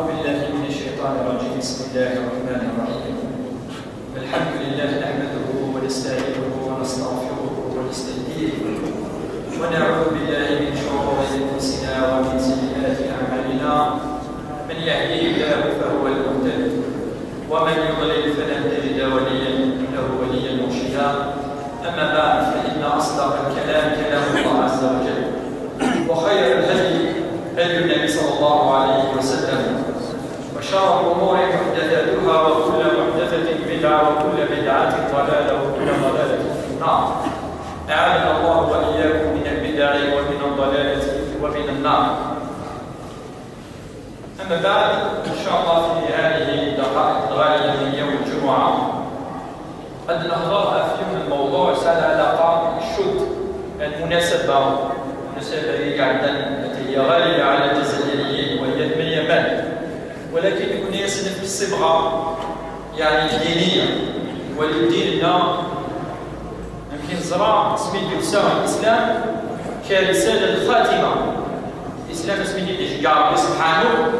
بالله من الشيطان الرجيم. بسم الله الرحمن الرحيم. الحمد لله نحمده ونستعينه ونستغفره ونستهديه ونعوذ بالله من شرور انفسنا ومن سيئات اعمالنا. من يهديه الله فهو المهتد ومن يضلل فلن تجد له وليا مرشدا. اما بعد فان اصدق الكلام كلام الله عز وجل، وخير الهدي هدي النبي صلى الله عليه وسلم، وشر الأمور محدثاتها وكل محدثة بدعة وكل بدعة ضلالة وكل ضلالة في النار. أعاذنا الله وإياكم من البدع ومن الضلالة ومن النار. أما بعد، إن شاء الله في هذه الدقائق الغالية من يوم الجمعة قد نهضر في الموضوع سال علاقة الشد المناسبة اللي عندنا هي غالية على الجزائريين وهي من اليمن، ولكن يكون يصنف بالصبغه يعني دينيه، ولديننا يمكن زرع سميتو ساوى الاسلام كرساله خاتمه. الاسلام سميتو يشجع ربي سبحانه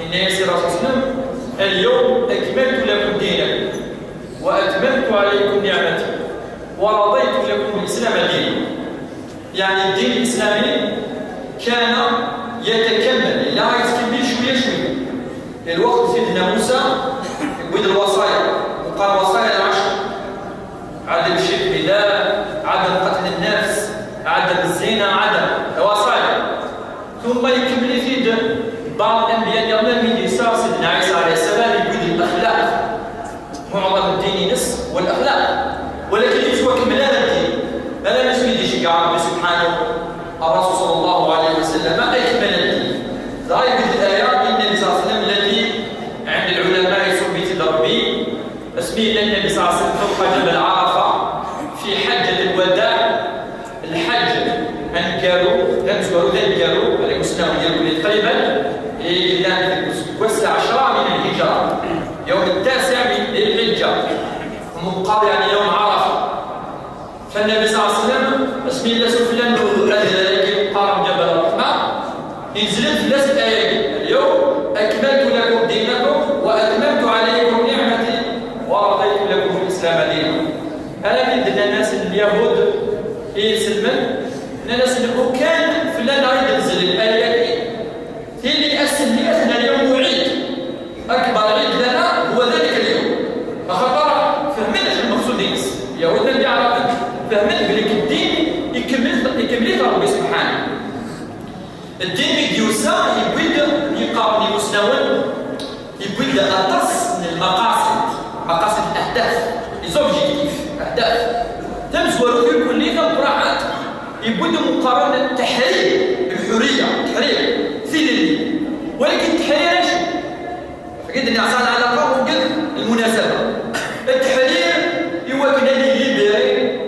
ان يسير الرسول صلى الله عليه وسلم: اليوم اكملت لكم دينكم واتممت عليكم نعمتي ورضيت لكم الاسلام دينا. يعني الدين الاسلامي كان يتكمل، لا يتكمل شويه شويه. الوقت سيدنا موسى يقول الوصايا، وقال وصايا العشر: عدم الشرك بالله، عدم قتل النفس، عدم الزنا، عدم الوصايا. ثم يكمل يزيد بعض الانبياء يوم من يسار سيدنا عيسى عليه السلام يقول الاخلاق. معظم الدين نصف والاخلاق، ولكن يسوى كملان الدين. هذا مش بيدي شيء ربي سبحانه. الرسول صلى الله عليه وسلم اكمل الدين. ظاهر الايه من النبي صلى الله عليه وسلم التي عند العلماء يثبت ضربي اسمي النبي صلى الله عليه وسلم فوق جبل عرفه في حجه الوداع. الحج انكروا ذكروا عليكم السلام ديالكم تقريبا الى وسع 10 من الهجره، يوم 9 من الحجه مقابل يعني يوم عرفه. فالنبي صلى الله عليه وسلم اسمي الله سفلان ذلك قارب جبل الرحمه نزلت ثلاث ايات: اليوم اكملت لكم دينكم واتممت عليكم نعمتي ورضيت لكم الاسلام دينا. هذا من الناس اليهود يسلمن الناس اللي كان فلان غادي ينزل الايه دي اللي اسلم لي احنا اليوم عيد، اكبر عيد لنا هو ذلك اليوم. فخاطر فهمنا شنو المقصود اليهود اللي يعرفوا فهمنا بلي الدين يكمل ربي سبحانه. الدين يديوسا يبدا يقارن مسنون، يبدا أطس من المقاصد، مقاصد الاهداف، ليزوبجيكتيف، اهداف تمزوروا في كل براحات. يبدا مقارنه التحرير، الحريه، التحرير سيدي، ولكن التحرير ايش؟ فقد نعطينا على قوم قد المناسبه. التحرير يوكل لي ليبري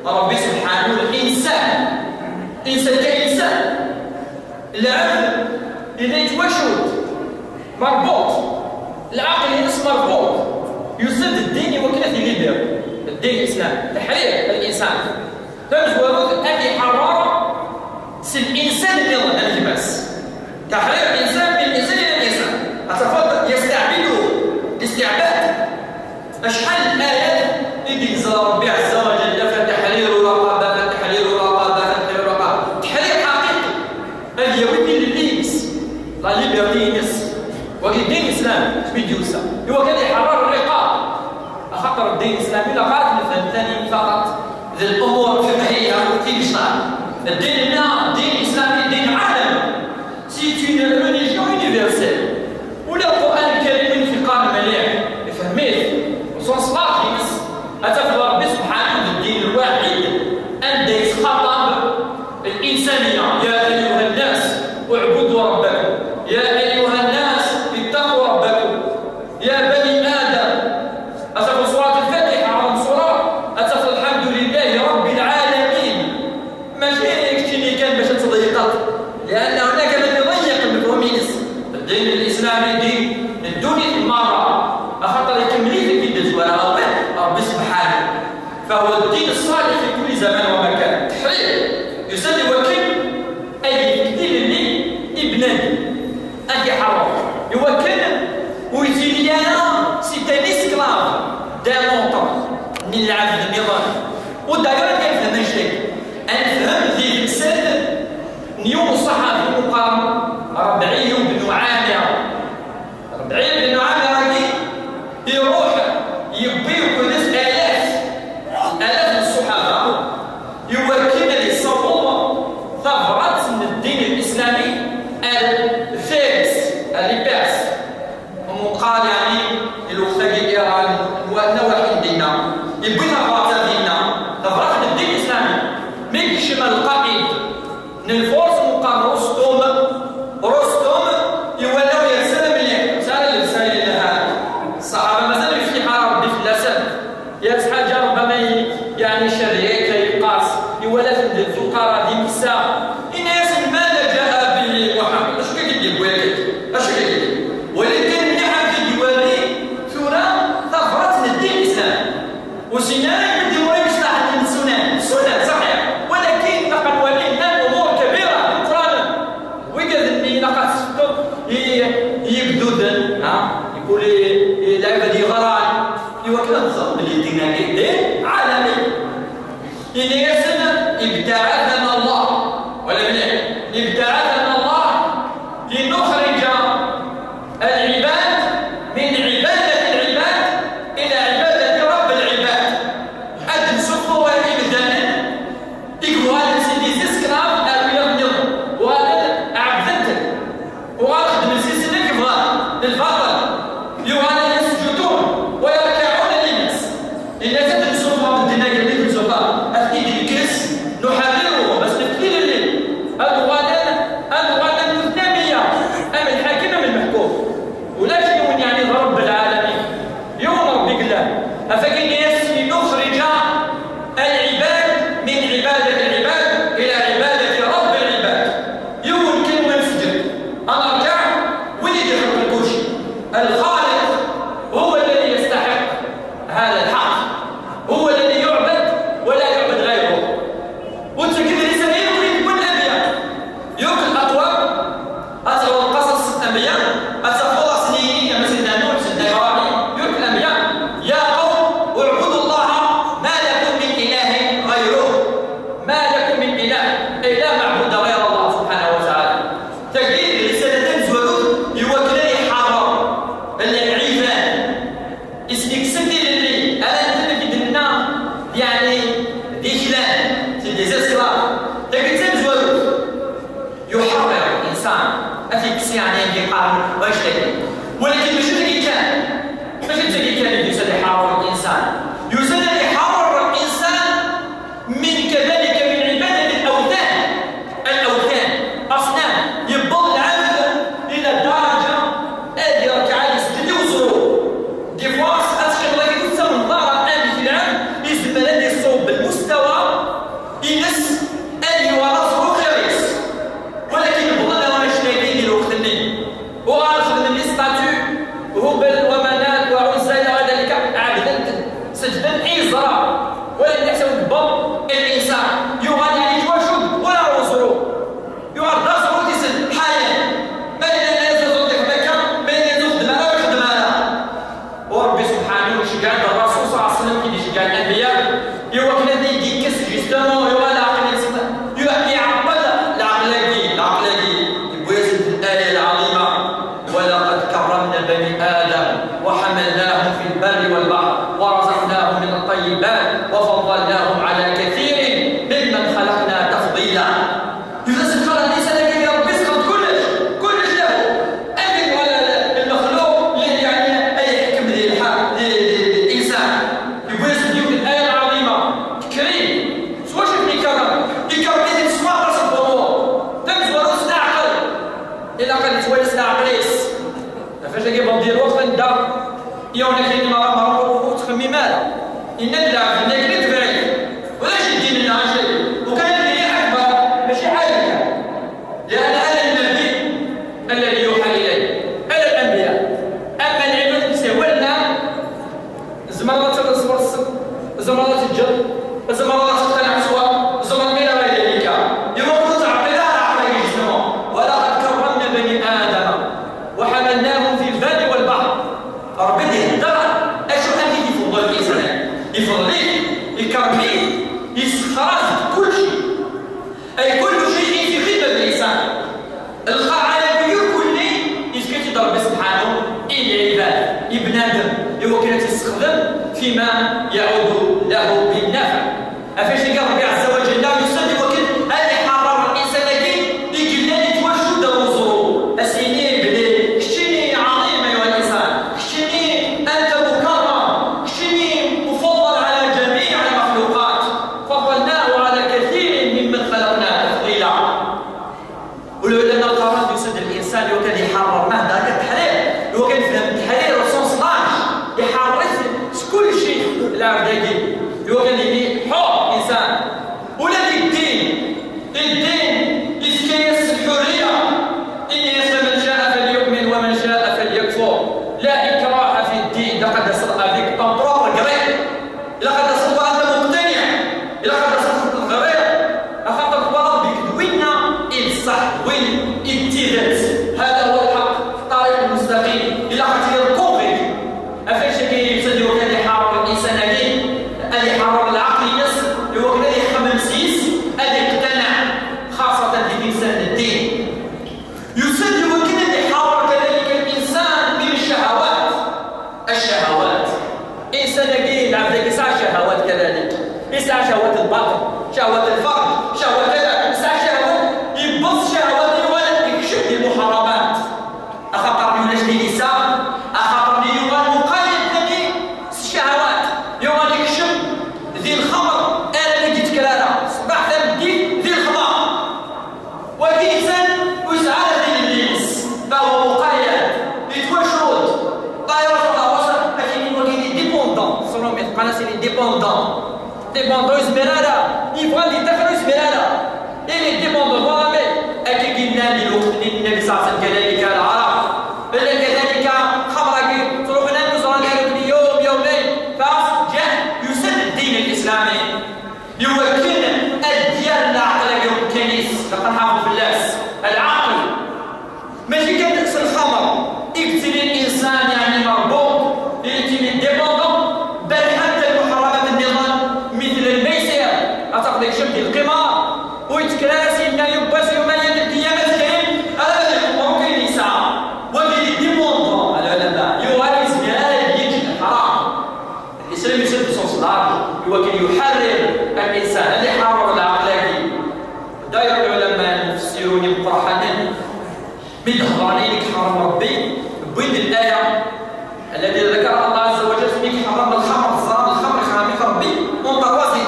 ربي سبحانه الانسان، الانسان كانسان. العقل إذا يتوشد مربوط، العقل ينص مربوط، يسد الدين يوكله ليبر. الدين الإسلام تحرير الإنسان. تمزوروا هذه حرارة سي الإنسان اللي يظن الباس. تحرير الإنسان من الإنسان إلى الإنسان. أتفضل يستعبده استعباد. أشحال الآيات اللي ينزل ربي عز وجل: فتحرير رقبة، فتحرير رقبة، فتحرير رقبة. تحرير حقيقي. هذه يودي للليبس لا ليبرتينس. وكي الدين الإسلامي سميتوسا هو كان يحرر الرقاب. أخطر الدين الإسلامي لا قاتل ثاني فقط ذي الأمور الفقهية في الإسلام. الدين هنا الدين الإسلامي دين عالمي، سي اون ريليجيون يونيفرسيل. ولا القرآن الكريم في قانون مليح فهميه وسونس لاكيس أتفضل ربي سبحانه الدين الواحد أن يتخاطب الإنسانية: يا أيها الناس اعبدوا ربكم، يا أيها الناس اتقوا ربكم، يا بني آدم. أتفضل سورة الفاتحة أعظم سورة، أتفضل الحمد لله رب العالمين. ماشي يكتني كان باش تضيقات، لأن هناك من يضيق المفهوم. الدين الإسلامي دين الدنيا المرة أخطر يكمل في الدين ولا ربي سبحانه. فهو الدين الصالح في كل زمان ومكان. تحرير يسمى وكيل أي كثير اللي ابنان أي حرام يوكل esclaves d'un montant من العبد النظامي. ودايما كيفهم الشيء نفهم ذي المسد نيوم الصحابي مقام ربعي بن عامر. ربعي بن عامر يروح يبيك ناس آلاف الصحابة يوكلنا للصبوة ثغرة من الدين الإسلامي الفارس الباس ومقال يعني الوقت إيران ونواحي دينا يبي ثغرة دينا ثغرة من الدين الإسلامي من شمال القائد من الفرس مقام رستم يولوا يرسل مليح سال الرسالة لها الصحابة مازال في حرب في الأسد ياس حاجة ربما يعني شريك يقاس يولى في الفقراء ديال النساء الناس ماذا جاء به محمد اش كيدير ولكن اش كيدير ولكن اللي حاب يوري ثورة ثغرة الدين الإسلامي وسيناء يدير يصلح السنن صحيح ولكن لقد ولينا امور كبيرة في القرآن وقال اني لقد يبدو يقول العباد يغران يوكل النظام اللي دينا كيدير عالمي اللي يسن ابتعثنا الله ولا مليح ابتعثنا الله لنخرج العباد من عبادة العباد إلى عبادة رب العباد. أدن سفو وإبدانا يقولوا هذا سيدي سكراف أبيض نظر وهذا عبدتك وغاخد من سلسلة كبغان الفضل يوهانا يسجدون ويركعون للناس الناس أدن سفو بدنا قلبي سفو أخذي الكس نحرره بس نفتيل الليل أدوانا المثنمية أم الحاكم أم المحكوم ولا شيء يعني رب العالمين يوم ربك الله أفكن يسمي نخرج العباد من عبادة العباد إلى عبادة رب العباد. يوم كلمة نسجد أنا أركع ولدي حق الكوشي الخالق هو الذي يستحق هذا الحق هو الذي يعبد ولا يعبد غيره. وانت كده لسه ايه يريد كل الانبياء يوك الاقوام اتروا القصص الانبياء اتفضل سنين كما سيدنا نوح سيدنا ابراهيم يوك الانبياء يا قوم اعبدوا الله ما لكم من اله غيره ما لكم من اله اي لا معبود غير الله سبحانه وتعالى. تجد رسالتين زودوا يوكلني حرام العيفان اسمك سدي للي انا انت كدنا يعني ديشلان سيدي زسكرا تجد زودوا يحرر الانسان افيكس يعني يقارن واش لك ولكن مش اللي كان يسد يحرر الانسان يسد يحرر الانسان من كذلك من عباده الاوثان اصنام يبض العبد الى درجه ادي ركعه يسجد وزرو دي فواس اشكال لك تسمى نظاره ادي في العبد يزم الذي يصوب بالمستوى ينس ادي وراسه خريس ولكن بغض واش كاينين الوقت اللي وغادي من الاستاتيو هبل ومنات وعزى الى ذلك عبدا سجدا عزرا ولا يحسب بض الانسان يغادي يتواشد ولا وزرو يغادي راسه يسد حالا ما الا يزيد مكان ما الا يخدم انا ويخدم انا وربي سبحانه وتعالى الرسول صلى الله عليه وسلم كي يشجع الانبياء يوكل يدي كس جوستومون يولا عقل يعقل العقل يبغي يزيد الايه العظيمه ولقد كرمنا بني ادم وحملناهم في البر والبحر ورزقناهم من الطيبات وفضلناهم على كثير ممن خلقنا تفضيلا. يفسر قال ليس لك يا رب اسقط كلش له امن ولا المخلوق يعني اي حكم للانسان يبغي يزيد الايه العظيمه كريم سوا شفني كرم يكرم لي تسمع راس الضمور تمزور راس العقل الى قد تويس العقليس فاش كيبغى ندير وقت ندار يوم كاين ما وتخمي مالا ان ندلع نكرت بعيد ولا شي دين لنا شيء وكان اللي اكبر ماشي حاجه لان انا النبي الذي يوحى اليه انا الانبياء اما العباد سولنا زمرات الرسول زمرات الجر زمرات التنعسوا زمرات غير ذلك يوم تعقل عقل الجسم ولقد كرمنا بني ادم وحملناهم في البر والبحر ربي يهدر اشو ان يفضليه يكرميه يسخرج كل شيء، أي كل شيء في خدمة الإنسان. العالمية كله يسكت يضرب سبحانه العباد ابنادم هو كان تستخدم فيما يعود له بالنفع. أفاش قال ربي عز وجل يصدق وكل هذه حرر الإنسان كي يجلاني توجد وزرو أسيني بلي كشتيني عظيم أيها الإنسان، كشتيني أنت مكرم، كشتيني مفضل على جميع المخلوقات، فضلناه على كثير ممن خلقنا تفضيلا. والعلماء القرآن يسد الإنسان لو كان يحرر مهما كان التحرير، لو كان يفهم التحرير وسونس لارج يحرر كل شيء العبداقي، لو كان حر إنسان ولا الدين يسكيس الحرية، إن يسلم من شاء فليؤمن ومن شاء فليكفر، لا إكراه في الدين. لقد صدق افيك طنطرور غريب، لقد صدق أنت مقتنع، لقد صدق الغريب أخطأ البلد بكدوينا الصح وين اتبعت، هذا هو الحق الطريق المستقيم. إلا قتل الكونفيك أفاش كي يصدق كان يحارب الإنسان هذه اللي يحارب العقل نفس اللي هو كذا يخمم سيس اللي يقتنع خاصة في الإنسان الدين. يصدق كذا يحارب كذلك الإنسان بالشهوات، الشهوات إنسان كي العبد يسعى شهوات كذلك، يسعى شهوات البطن، شهوات الفرج، شهوات كذا، يسعى شهوات يبص شهوات الولد يكشف المحرمات. أخطر من أجل النساء، أخطر من يغال مقيد ذي الشهوات، يغال يكشف ذي الخمر أنا اللي جيت كرارة صباح ذي الخمر، والإنسان يسعى ذي الناس فهو مقيد يتوشرد طائرة الله وصل لكن يقول لي ديبوندون صنوم يتقال سيدي ديبوندون يزمرارا يبغى يدخل يزمرارا إلي ديبوندون وامي أكي قلنا النبي صلى الله عليه وسلم كذلك العرب إلا كذلك خمرك تروحنا نزرنا يوم يومين فجاء يسد الدين الإسلامي يوكل الديار العقل يوم الكنيس لقد حافظ باللاس العقل ماشي كان نفس الخمر يقتل الإنسان يعني مربوط يأتي من ديبوندون، بل حتى المحرمات النظام مثل الميسر أعتقد شبه القمار ويتكرار سيدنا يباس يوم القيامة الكريم هذا الحكم كاين يسعى وكاين ديبوندون. العلماء يغالي زميلات يجي الحرام. الإسلام يسد سونس لارج هو كان يحرر الإنسان اللي حرر العقلاقي. داير العلماء المفسرون يقرحون من هضرانيك حرم ربي بين الآية الذي ذكر الله عز وجل فيك حرم الخمر الظلام الخمر حرامك ربي من طروازي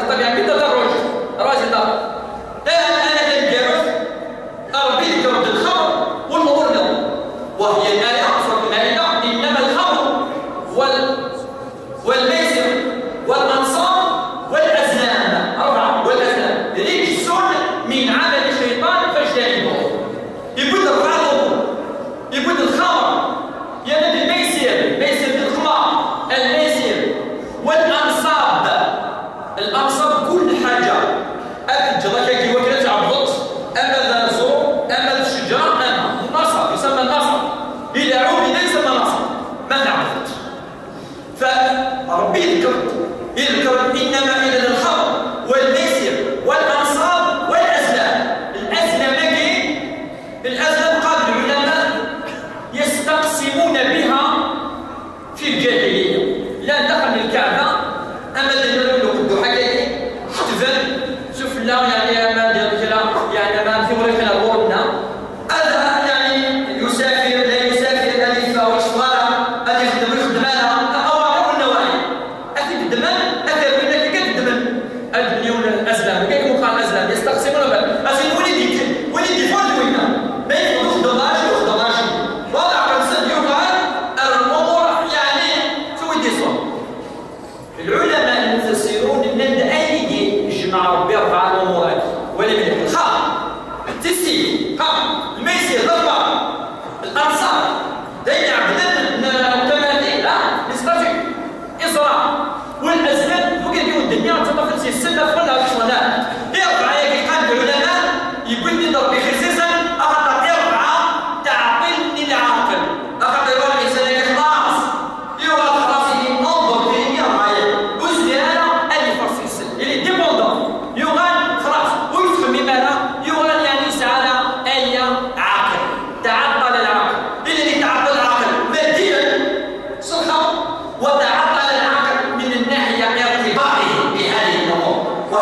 طب يعني بدأ تدرج راجل أنا الجرف ربي ذكرت الخمر والمضر وهي الآية سورة المائدة إنما الخمر والميسر والأنصاب والأزلام أربعة والأزلام رجس من عمل الشيطان فاجتنبوه. يبود الرعب يبود الخمر يبود الميسر بالقمار الميسر والأنصاب كل حاجة أكد كي وكلت عبط أما الزور أما الشجار أما النصب يسمى النصب إلى عوبنا يسمى نصب ما نعبط. فربي يذكر إنما إلى الخمر والميسر والأنصاب والأزلام. الأزلام قال العلماء يستقسمون بها في الجاهلية لا دخل الكعبة أما الذي يقول حكاية حتفل شوف لا يعني ما يعني ما في ورقنا الورنا هذا يعني يسافر لا يسافر ألف أو شوارع هذا يخدم لها أو النواحي أكيد الدمان أكثر من أكيد الدمان البنيون الأزلام كيف مقال الأزلام يستقسمون بها أزين وليدي فوق وينا ما يخدموش ضغاش وضع كنسد يقال الأمور يعني شو يديصون. العلماء المفسرون ان اي يجمع ربي اربع الامور ولا من الخمر التسيير الميسر ضربه الانصار دايما عبدنا متماثلين لا نستطيع ازرع والازلام وكان يقول الدنيا تطفل في السنه فقلنا الصلاه يرفع يا قال العلماء يقول لي ضربي خصيصا اخذ يرفع تعقل العاقل اخذ يقول الانسان خلاص يقول خلاص انظر فيه يرفع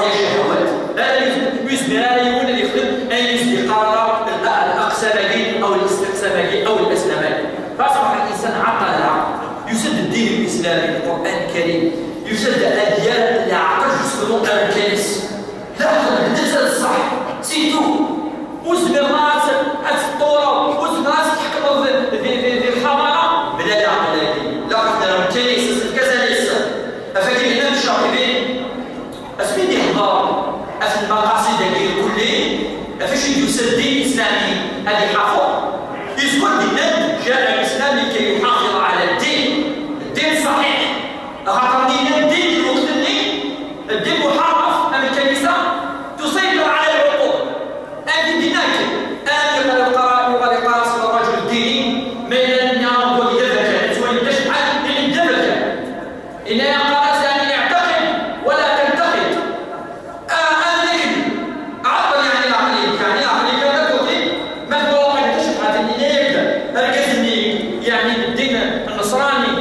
وهي الشهوات. هذا يزمر هذا يكون اللي يخدم أن يقرر الأقسامي أو الاستقسامي أو الأسلامي. فأصبح الإنسان عطل يسد الدين الإسلامي القرآن الكريم، يسد الأديان اللي عطاش يسلمون الكنيس. لا الإنسان الصح سيتو وزمر راس الطورة وزمر راس تحكم في الحضارة بلا لا لا قدر الكنيسة كذا ليس أفكر هنا الشاطبين أسمين يحضر أفن المقاصد ديال كلين أفاش يسد الدين الإسلامي هذه حافظ يذكر دينان جاء الإسلام لكي يحافظ على الدين الصحيح. خاطر الدين الوقت الدين محرف أم الكنيسة تسيطر على العقول. أن دينك أن يغلق راس الرجل الديني من أن يرد يدفك سواء تشحن من يدفك إن يقرأ أن يعتقد ولا تنتقد. عطل يعني العقلية كان تقولي ما هو قد تشحن أن يبدأ الكثني يعني الدين النصراني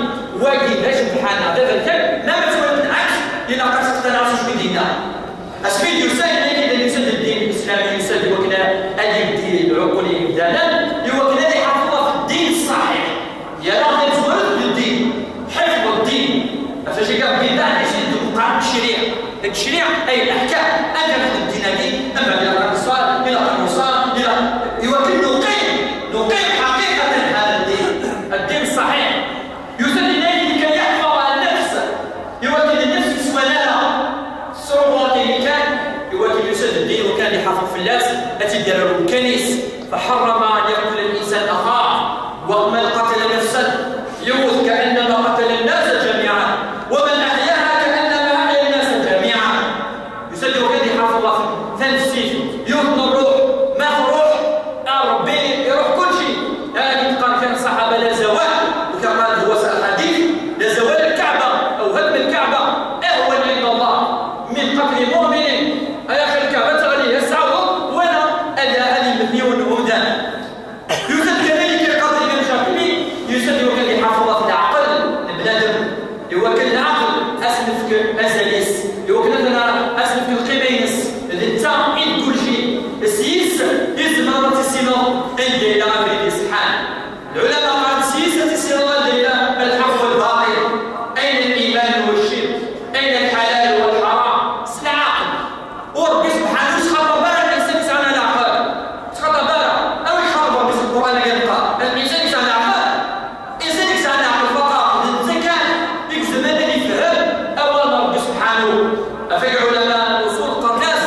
واجب ليش بحالنا دفك لا مسؤول العكس إلا قد تقتنعش بديننا. أسميد يساعد يسد الدين الإسلامي يسد وكنا أدي العقول إمدادا يوكنا يحفظ في الدين الصحيح يلا نتولد بالدين حفظ الدين. فشي قال بدان يسد مقام الشريعة أي الأحكام أنت من الدينامي أما إلى الرسول إلى الرسول إلى يوكل نقيم حقيقة هذا الدين الصحيح. يسد النبي لكي يحفظ النفس يوكل النفس سوالها الصعوبات اللي كان يوكل يسد الدين وكان يحافظ في الناس التي داروا الكنيس. فحرم أن يقتل الإنسان أخاه ومن قتل نفسا يموت كأنما قتل الناس جميعا ومن أحياها كأنما أحيا الناس جميعا. يسد وكان يحافظ في النفس يوطن الروح ما الروح ربي يروح كل شيء. هذه قال كان الصحابة لا زوال وكما قال هو الحديث لا زوال الكعبة أو هدم الكعبة أهون عند الله من قتل مؤمن أياخي الكعبة غادي يسعوا وأنا هذه مليون أمدان. يوجد كذلك القتل من شاكلي يسد وكان يحافظ في العقل البنادم يوكل العقل أسلف أزاليس يوكل أنا أسلف القيمينس الإنسان إن كل شيء السيس يزم مرة السينو عندي إلى غير سبحان العلماء قال سياسة السينوات إلى الحق والباطل أين الإيمان والشرك أين الحلال والحرام العقل وربي سبحانه سخط برا الإنسان يسعى العقل سخط برا أو يخاطب ربي القرآن يلقى الإنسان يسعى العقل الإنسان يسعى العقل فقط الزكاة ديك الزمان اللي يفهم أول ربي سبحانه في علماء الأصول قرناس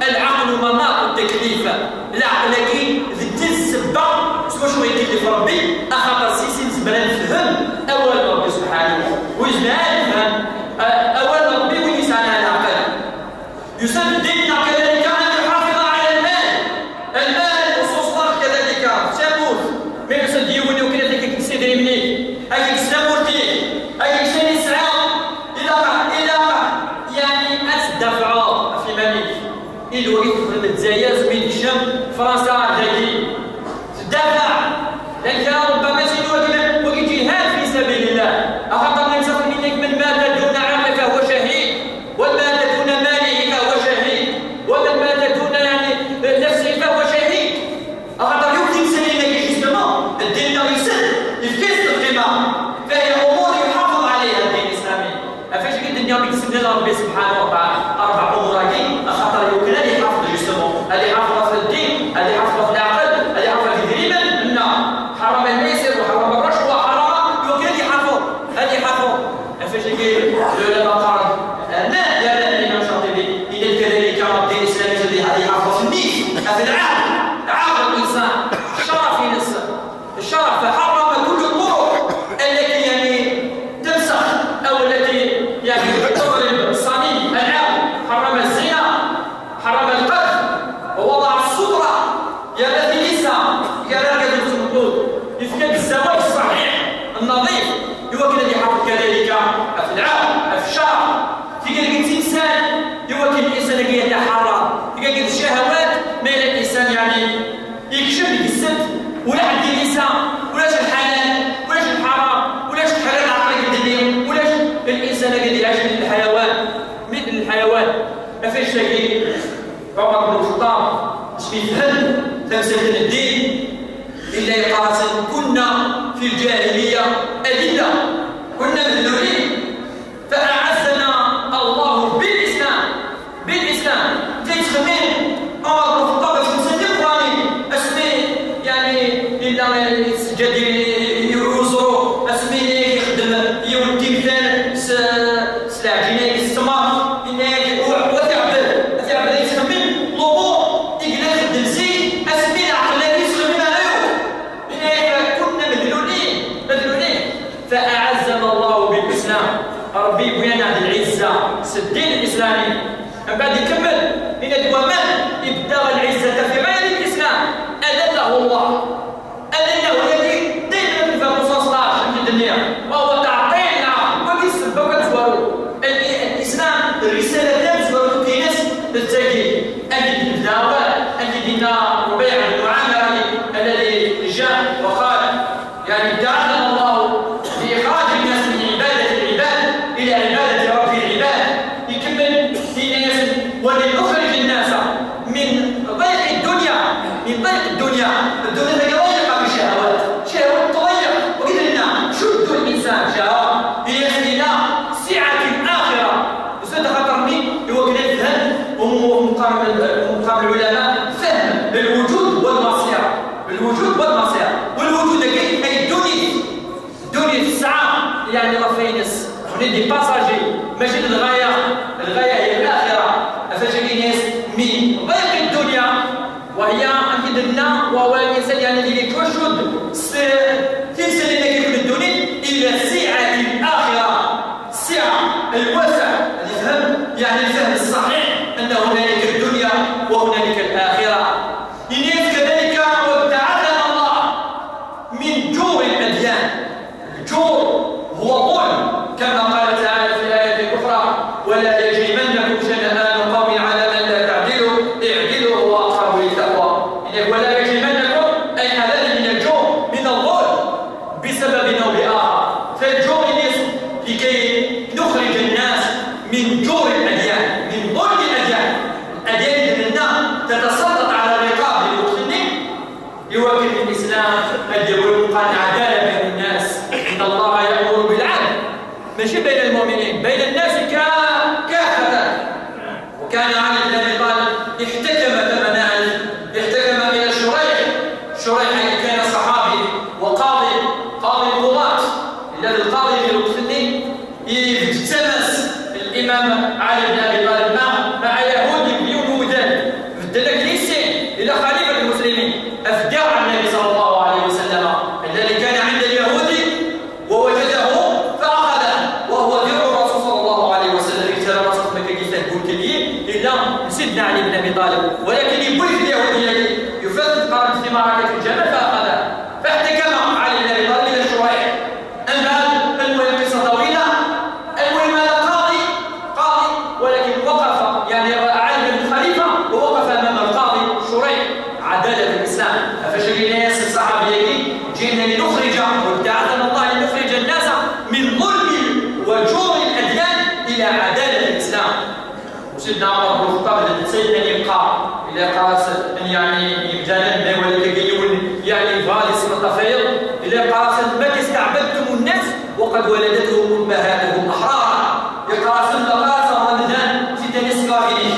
العقل مناط التكليف العقل كي ذي السبة شو يكلف ربي أخطر سيسين زبلان فهم أول ربي سبحانه ويجمع الفهم أول ربي ويسعى العقل. يسد ديننا كذلك أن يحافظ على المال نصوص الله كذلك ساموت ما يسد يوني وكذا ذيك سيدري منيك أي ساموتي أي شيء يسعى إلى يعني أتدفع في مالك إلى وقت في الجزائر زميل الشام فرنسا ذكي تدافع لأنك ربما سيدو وقت جهاد في سبيل الله أخطر نمسك منك من مات دون عقل فهو شهيد ومن مات دون ماله فهو شهيد ومن مات دون يعني نفسه فهو شهيد. أخطر يمكن سليمة جسمه الدين لا يسد يفكس القمة فهي أمور يحافظ عليها الدين الإسلامي. أفاش قد الدنيا بيقسم لنا ربي سبحانه أربع أمور هذه أخطر يمكن أن يحافظ جسمه اللي يحافظ في الدين اللي يحافظ في العقل اللي يحافظ في الدين حرم الميسر وحرم الرشوة وحرم يمكن يحافظ هذه يحافظ. أفاش قال العلماء قال لا يا الإمام الشاطبي إذا كذلك الدين الإسلامي الذي يحافظ في الدين في العقل عقل الإنسان شرف نفسه الشرف فحرم كل الطرق التي يعني تمسخ أو التي يعني تضرب الصميم العقل. حرم الزنا حرم القتل ووضع السطرة يا الذي ليس يا راجل المفروض يفكر الزواج الصحيح النظيف يوكل أن يحافظ كذلك في العقل في الشرع. تلقى الإنسان يوكل الإنسان كي يتحرر تلقى الشهوات ما إلى الإنسان يعني يكشف السد ولا عند الإنسان ولاش الحلال ولاش الحرام ولاش الحلال عقلك الدنيا ولاش الإنسان قد يعيش مثل الحيوان فاش تاكي عمر بن الخطاب باش يفهم تمثيل الدين إلا يقاسم كنا في الجاهلية أذلة كنا مذلولين فأعزنا الله بالإسلام تيتخمين عمر بن الخطاب باش نسلم قراني اسمي يعني إلا جدي يوزرو اسمي يخدم يودي مثال سلاعجيني السمار إنه وتعبد يتخمن لوبو يقدر يخدم زيت اسمي العقل يتخمن عليه إنه كنا مذلولين فأعزنا الله بالإسلام ربي بينا هذه العزة الدين الإسلامي من بعد يكمل إن ومن ابتغى العزة في غير الإسلام أذله الله أذله الذي دين من فموسى 16 في الدنيا وهو تعطينا وكيسبب وكتفورو الإسلام الرسالة دام سبب كيناس تتجي أجد الدعوة أجد ربيع المعامرة الذي جاء وقال يعني ابتعثنا الله بإخراج الناس من عبادة العباد إلى عبادة رب العباد يكمل في ناس ولنخرج الناس من ضيق الدنيا ضيقة بالشهوات شهوات تضيق وقدرنا شدوا الإنسان شهوة إلى سعة الآخرة وسيد خطرني هو كده يفهم ومقام العلماء فهم الوجود والمصير والوجود أي الدنيا في الساعة يعني رفينس هنا دي باساجي ماشي الغاية هي الآخرة فاجي ناس من ضيق الدنيا وهي أكيدنا وهو الإنسان يعني اللي يتوشد تنسى لنا كيف الدنيا إلى سعة الآخرة السعة الواسع الفهم يعني الفهم الصحيح أن هنالك الدنيا وهنالك الآخرة الناس كذلك وابتعدنا الله من جور الأديان الجور هو ظلم كما قال تعالى في الآية الأخرى ولا يجرمنكم شنآن قوم على أن لا تعدلوا اعدلوا هو أقرب للتقوى ولا يجرمنكم أي حلال من الجور من الظلم بسبب أو بآخر فالجور لكي نخرج الناس من جور الأديان من ظلم الأديان لأنها تتسلط على الرقاب للمسلمين يوكل الإسلام أن يكون قد عدالة بين الناس إن الله يأمر بالعدل ماشي بين المؤمنين بين الناس كافة وكان علي بن أبي طالب احتكم كما نعرف احتكم إلى شريح كان صحابي وقاضي القضاة الذي القاضي المسلمين يتمس الإمام علي بن أبي طالب مع يهودي بيهودان فدلك ليسين إلى خليفة المسلمين أفداه عن النبي صلى الله عليه وسلم الذي كان عند اليهودي ووجده فأخذه وهو درع الرسول صلى الله عليه وسلم اكترى رسول مكة يقول كليه إلا سيدنا علي بن أبي طالب ولكن يقول اليهودي يفضل قرن في معركة الجمل فأخذه فاحتكم علي بن أبي طالب إلى شريح المهم قصة طويلة المهم هذا قاضي ولكن وقف يعني علي بن الخليفة ووقف أمام القاضي شريح عدالة الإسلام فشكي ناس الصحابيين جئنا لنخرج وابتعثنا الله لنخرج الناس من ظلم وجور الأديان إلى عدالة الإسلام وسيدنا عمر بن الخطاب سيدنا يبقى إلى قاس أن يعني يبدأ ولا تجيون يعني فالس الطفيل إلى قاس ما استعبدتم الناس وقد ولدتهم أمهاتهم أحرارا يقاس لقاس رمضان ستة نسكافيني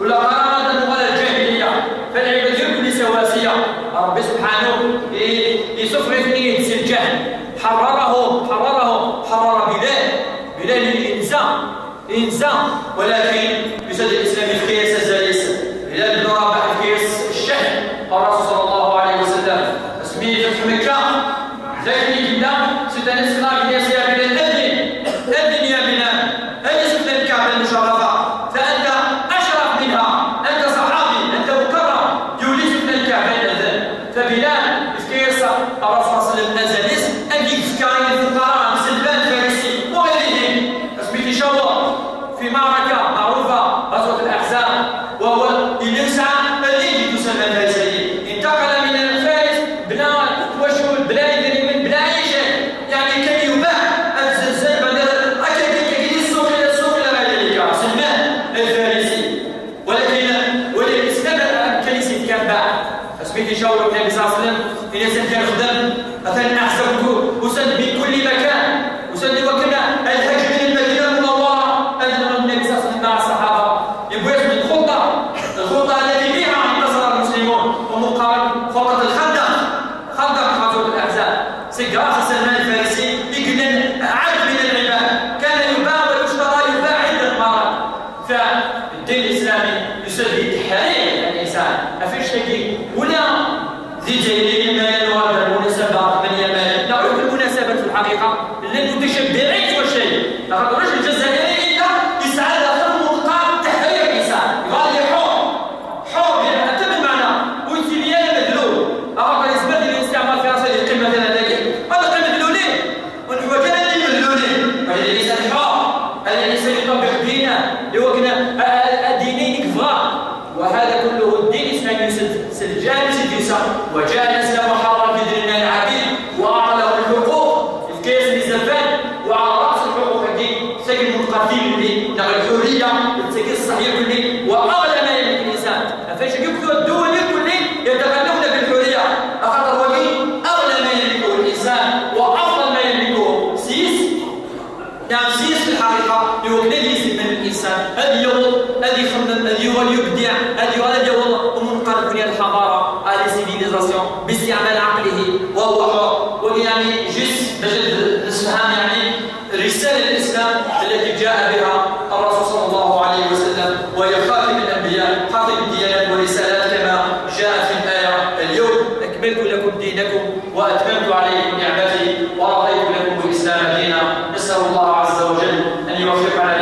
ولا قرامة ولا الجاهلية فالعباد كل سواسية ربي سبحانه يسفر في الجهل حرر بلال الإنسان ولكن يسد الإسلام في كيس الزليس بلال بن رباح في كيس الشهر الرسول صلى الله عليه وسلم اسميه في مكة ذكي جدا ستنسخنا في ناس يا بلال أذن يا بلال هل يسفل الكعبة المشرفة فأنت أشرف منها أنت صحابي أنت مكرم يوليس من الكعبة الأذان فبلال في كيس الرسول صلى الله عليه وسلم نزلس أجيب فكاين الفقراء سلمان فارسي وغيرهم اسميه شوار في معركة معروفة غزوة الأحزاب وهو ينسى الذي تسمى الفارسي انتقل من الفارس بلا وشول بلا يدري من بلا أي شيء يعني كان يباع الزلزال بعد السوق إلى غير ذلك سلمان الفارسي الانسان كيخدم مثلا احسن وسد من كل مكان وسد وكنا الهجر من المدينه المنوره اجمل النبي صلى الله عليه وسلم مع الصحابه يبغي يثبت الخطه التي بها انتصر المسلمون ومقابل خطه الخندق غزوه الاحزاب سيقرا سلمان الفارسي يقول لنا عدد من العباد كان يباع ويشترى يباع عده مرات فالدين الاسلامي يسبب تحرير الانسان ما فيش شيء ولا زيد جايين المال وهذا المناسبه من يمال نعرف المناسبه في الحقيقه للمتشبعين والشيء لقد الرجل الجزائري الا يسعى له مقام تحرير الانسان يغالي حور يعني حتى بالمعنى ويتبين مدلول اما بالنسبه للاستعمار في راسه القمه ذلك هذا قمه مدلولين والحوايج اللي مدلولين هذا الانسان حر هذا الانسان يطبق دينه اللي هو كنا الدينين كفار وهذا كله الدين الاسلامي سجال سجيسا وجاء الاسلام وحرر في ديننا العبيد واعطى له الحقوق في الكيس للزفان وعلى راس الحقوق الدين سجل المقاتلين اللي نغ الحريه السجل الصحيح كله واغلى ما يملك الانسان فاش يبدو الدول كله يتغنون بالحريه اخذ الوجه اغلى ما يملكه الانسان وافضل ما يملكه سيس يعني سيس في الحقيقه هو الذي من الانسان هذه يوم هذه يخمم هذه هو يبدع هذه هو منقرض بنية الحضاره على سيفيليزاسيون باستعمال عقله وهو حر ويعني جس باش نفهم يعني رساله الاسلام التي جاء بها الرسول صلى الله عليه وسلم وهي خاتم الانبياء خاتم الديانات والرسالات كما جاء في الايه اليوم اكملت لكم دينكم واتممت عليكم نعمتي ورضيت لكم الاسلام دينا نسال الله عز وجل ان يوفقنا